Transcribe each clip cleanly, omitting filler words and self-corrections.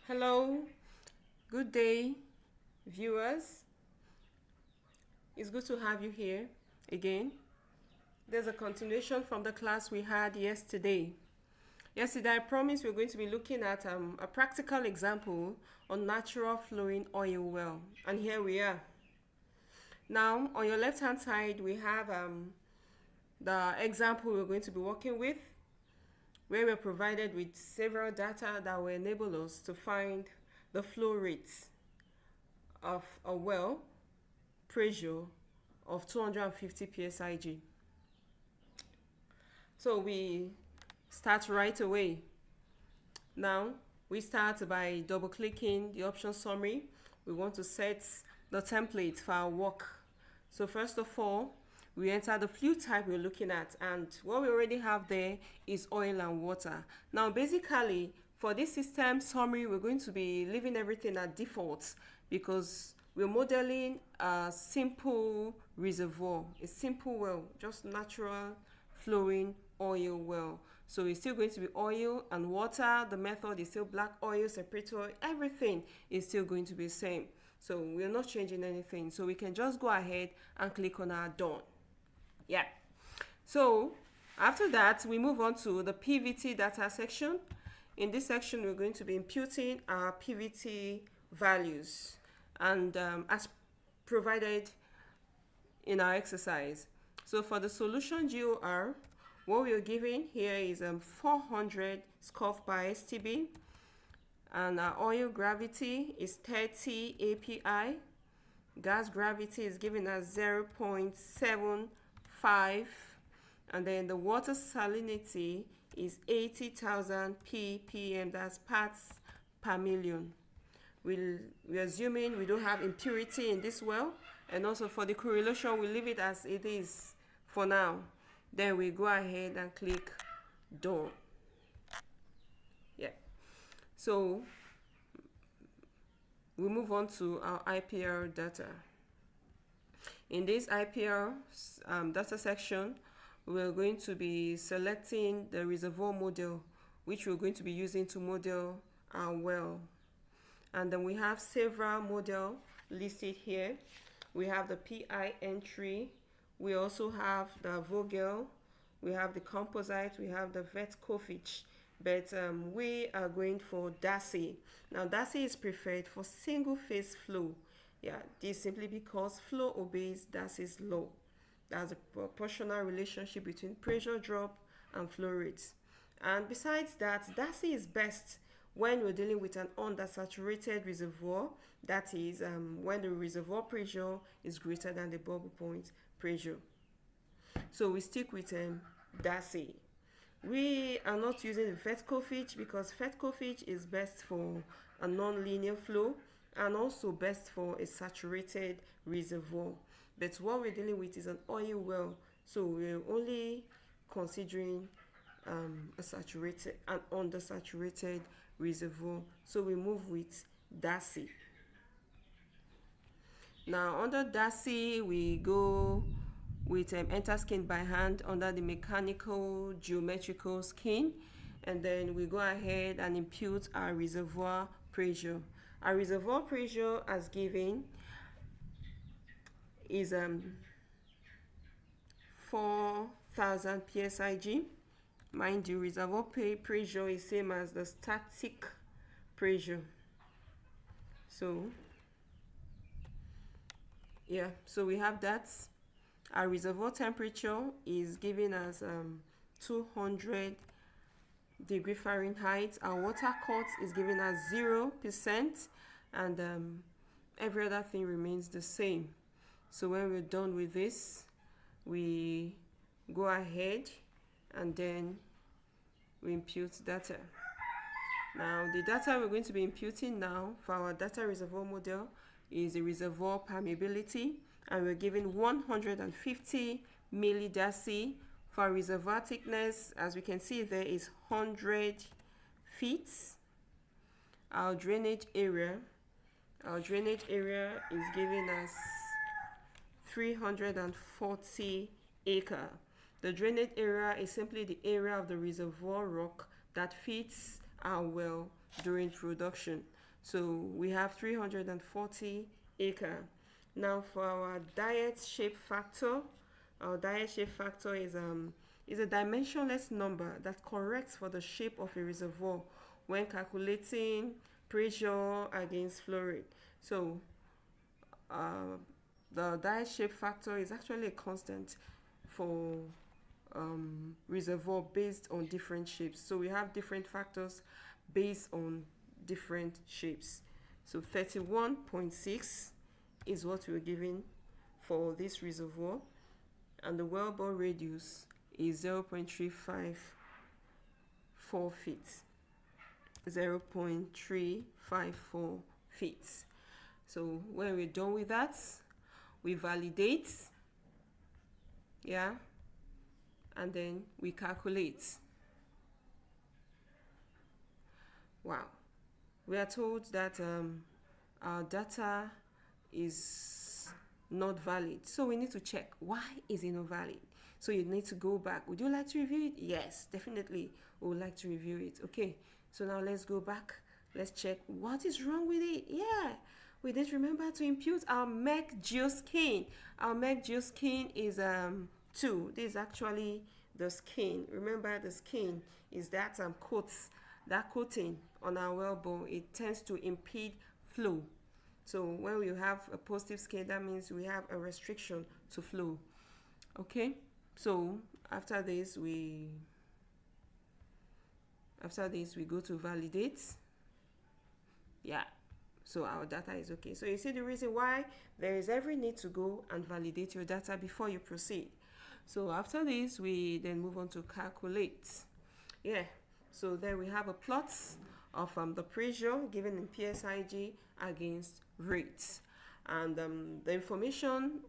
Hello, good day, viewers. It's good to have you here again. There's a continuation from the class we had yesterday. Yesterday, I promised we're going to be looking at a practical example on natural flowing oil well, and here we are. Now, on your left hand side, we have the example we're going to be working with, where we're provided with several data that will enable us to find the flow rates of a well pressure of 250 psig. So we start right away. Now we start by double clicking the option summary. We want to set the template for our work. So first of all, we enter the fluid type we're looking at, and what we already have there is oil and water. Now basically for this system summary, we're going to be leaving everything at default because we're modeling a simple reservoir, a simple well, just natural flowing oil well. So it's still going to be oil and water. The method is still black oil separator. Everything is still going to be the same. So we're not changing anything. So we can just go ahead and click on our done. Yeah. So after that, we move on to the PVT data section. In this section, we're going to be imputing our PVT values and as provided in our exercise. So for the solution GOR, what we're given here is 400 scuff per STB, and our oil gravity is 30 API. Gas gravity is given as 0.75, and then the water salinity is 80,000 ppm, that's parts per million. We're assuming we don't have impurity in this well, and also for the correlation, we leave it as it is for now. Then we go ahead and click done. Yeah. So we move on to our IPR data. In this IPR data section, we're going to be selecting the reservoir model, which we're going to be using to model our well. And then we have several models listed here. We have the PI entry. We also have the Vogel. We have the composite. We have the Vetkofich. But we are going for Darcy. Now, Darcy is preferred for single phase flow. Yeah, this simply because flow obeys Darcy's law. That's a proportional relationship between pressure drop and flow rates. And besides that, Darcy is best when we're dealing with an undersaturated reservoir, that is when the reservoir pressure is greater than the bubble point pressure. So we stick with Darcy. We are not using the Vetkofich because Vetkofich is best for a non-linear flow and also best for a saturated reservoir. But what we're dealing with is an oil well, so we're only considering an undersaturated reservoir. So we move with Darcy. Now under Darcy, we go with enter skin by hand under the mechanical geometrical skin, and then we go ahead and impute our reservoir pressure. Our reservoir pressure as given is 4,000 psig. Mind you, reservoir pressure is same as the static pressure. So yeah, so we have that. Our reservoir temperature is given as 200 degree Fahrenheit. Our water cut is given as 0%, and every other thing remains the same. So when we're done with this, we go ahead and then we impute data. Now the data we're going to be imputing now for our data reservoir model is the reservoir permeability, and we're given 150 millidarcy. For reservoir thickness, as we can see there, is 100 feet. Our drainage area is given as 340 acre. The drainage area is simply the area of the reservoir rock that feeds our well during production. So we have 340 acre. Now for our Dietz shape factor, our Dietz shape factor is a dimensionless number that corrects for the shape of a reservoir when calculating pressure against flow rate. So the Dietz shape factor is actually a constant for reservoir based on different shapes. So we have different factors based on different shapes. So 31.6 is what we're given for this reservoir, and the wellbore radius is 0.354 feet. 0.354 feet. So when we're done with that, we validate, yeah, and then we calculate. Wow. We are told that our data is not valid. So we need to check, why is it not valid? So you need to go back. Would you like to review it? Yes, definitely. We would like to review it. Okay, so now let's go back. Let's check what is wrong with it. Yeah, we didn't remember to impute our MEC geoskin. Our MEC geoskin is 2. This is actually the skin. Remember, the skin is that that coating on our wellbore. It tends to impede flow. So when we have a positive skin, that means we have a restriction to flow. Okay, so after this we go to validate. Yeah, so our data is okay. So you see the reason why there is every need to go and validate your data before you proceed. So after this, we then move on to calculate. Yeah, so there we have a plot of the pressure given in PSIG against rates, and the information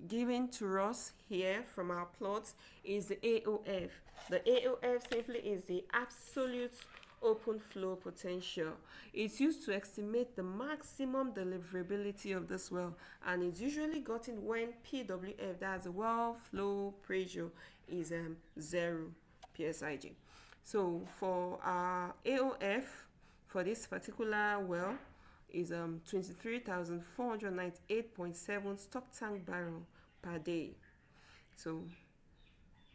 given to us here from our plot is the AOF. The AOF simply is the absolute open flow potential. It's used to estimate the maximum deliverability of this well, and it's usually gotten when PWF, that's the well flow pressure, is 0 PSIG. So for our AOF for this particular well is 23,498.7 stock tank barrel per day. So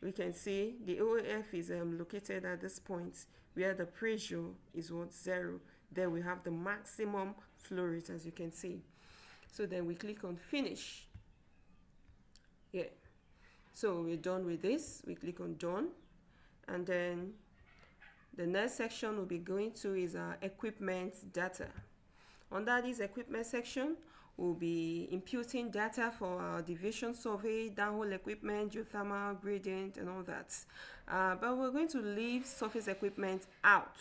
we can see the AOF is located at this point where the pressure is 0. Then we have the maximum flow rate, as you can see. So then we click on finish. Yeah. So we're done with this. We click on done, and then the next section we'll be going to is our equipment data. Under this equipment section, we'll be imputing data for our deviation survey, downhole equipment, geothermal, gradient, and all that. But we're going to leave surface equipment out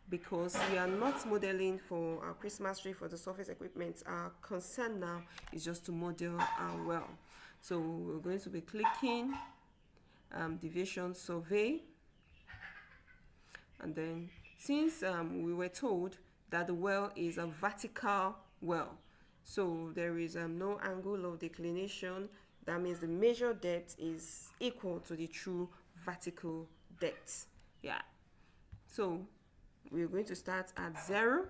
because we are not modeling for our Christmas tree for the surface equipment. Our concern now is just to model our well. So we're going to be clicking deviation survey. And then since we were told that the well is a vertical well, so there is no angle of declination, that means the measured depth is equal to the true vertical depth. Yeah, so we're going to start at 0.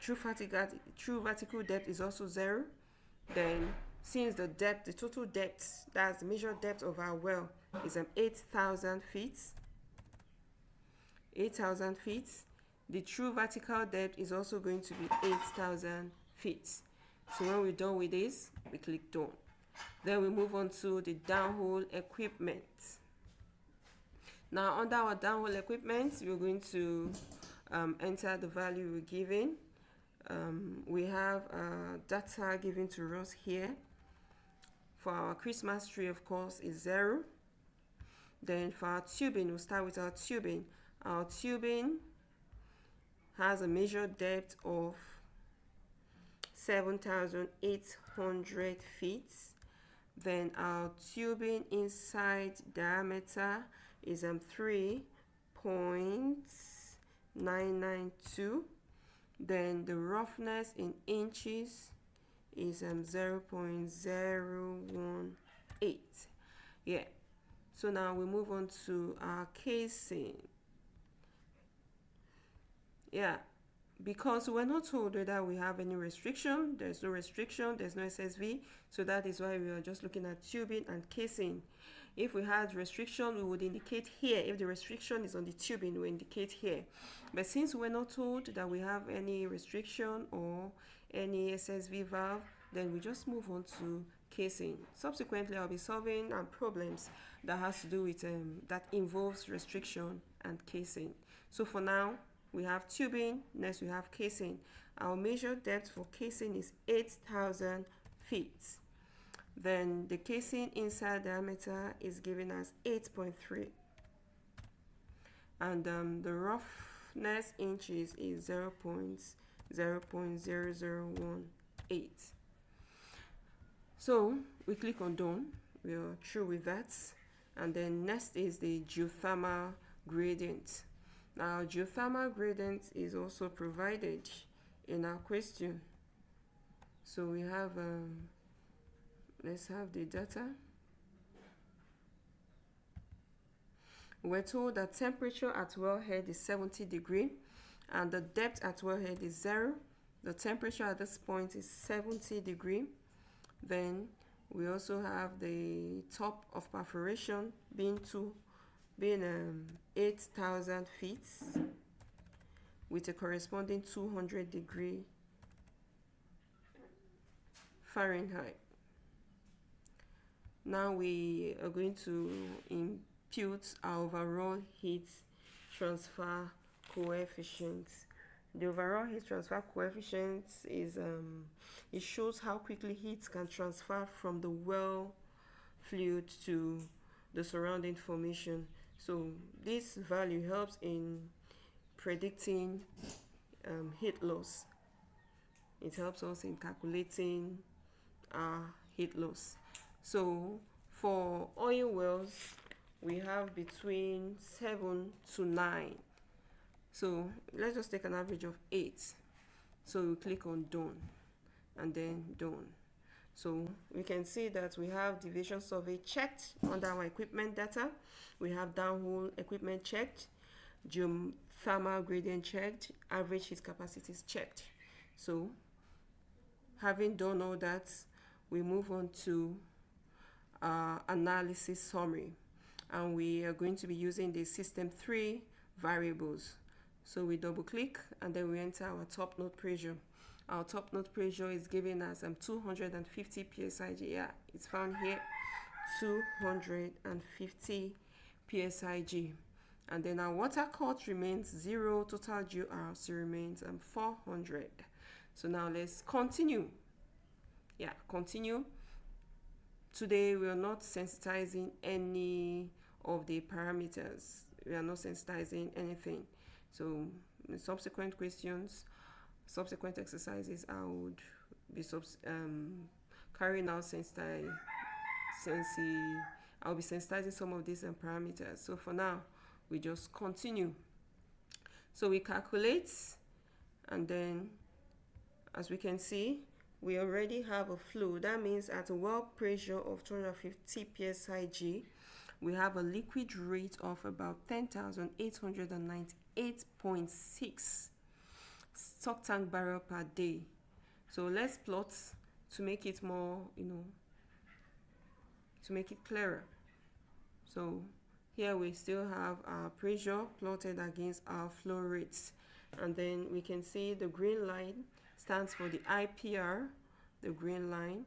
True vertical depth is also 0. Then since the total depth, that's the measured depth of our well, is 8,000 feet. 8,000 feet. The true vertical depth is also going to be 8,000 feet. So when we're done with this, we click done. Then we move on to the downhole equipment. Now under our downhole equipment, we're going to enter the value we're given. We have data given to us here. For our Christmas tree, of course, is 0. Then for our tubing, we'll start with our tubing. Our tubing has a measured depth of 7,800 feet. Then our tubing inside diameter is 3.992. Then the roughness in inches is 0.018. Yeah. So now we move on to our casing. Yeah, because we're not told whether we have any restriction. There's no restriction, there's no SSV, so that is why we are just looking at tubing and casing. If we had restriction, we would indicate here. If the restriction is on the tubing, we indicate here. But since we're not told that we have any restriction or any SSV valve, then we just move on to casing. Subsequently, I'll be solving problems that has to do with that involves restriction and casing. So for now, we have tubing, next we have casing. Our measure depth for casing is 8,000 feet. Then the casing inside diameter is given as 8.3. And the roughness inches is 0.0018. So we click on done. We are through with that. And then next is the geothermal gradient. Now, geothermal gradient is also provided in our question. So we have, let's have the data. We're told that temperature at wellhead is 70 degrees and the depth at wellhead is 0. The temperature at this point is 70 degrees. Then we also have the top of perforation being 8,000 feet with a corresponding 200 degree Fahrenheit. Now we are going to impute our overall heat transfer coefficient. The overall heat transfer coefficient is it shows how quickly heat can transfer from the well fluid to the surrounding formation. So this value helps in predicting heat loss. It helps us in calculating heat loss. So for oil wells, we have between 7 to 9. So let's just take an average of 8. So we click on done and then done. So we can see that we have deviation survey checked under our equipment data. We have downhole equipment checked, geothermal gradient checked, average heat capacity is checked. So having done all that, we move on to analysis summary. And we are going to be using the system 3 variables. So we double click and then we enter our top node pressure. Our top node pressure is given as 250 psig. Yeah, it's found here, 250 psig. And then our water cut remains 0, total GRC remains 400. So now let's continue. Yeah, continue. Today we are not sensitizing any of the parameters. We are not sensitizing anything. So in subsequent questions, subsequent exercises, I would be carrying out I'll be sensitizing some of these parameters. So for now, we just continue. So we calculate, and then as we can see, we already have a flow. That means at a well pressure of 250 psig, we have a liquid rate of about 10,898.6 stock tank barrel per day. So let's plot to make it more, to make it clearer. So here we still have our pressure plotted against our flow rates. And then we can see the green line stands for the IPR. The green line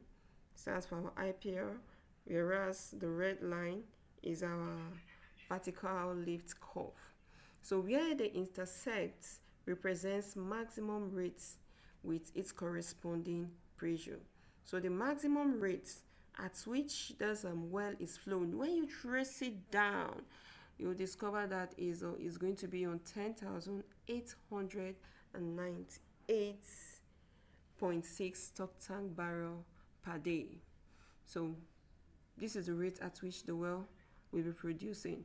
stands for our IPR, whereas the red line is our vertical lift curve. So where they intersect represents maximum rates with its corresponding pressure. So the maximum rate at which this well is flowing, when you trace it down, you'll discover that is going to be on 10,898.6 stock tank barrel per day. So this is the rate at which the well will be producing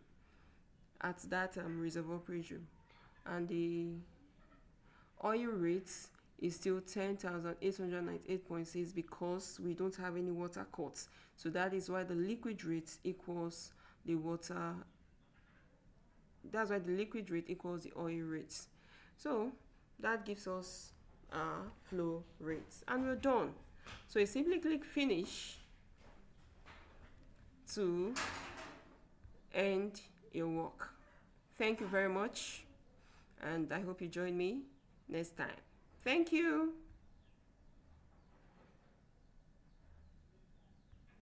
at that reservoir pressure. And the oil rate is still 10,898.6 because we don't have any water cuts. So that is why the liquid rate equals the water. That's why the liquid rate equals the oil rate. So that gives us our flow rates, and we're done. So you simply click finish to end your work. Thank you very much, and I hope you join me next time. Thank you.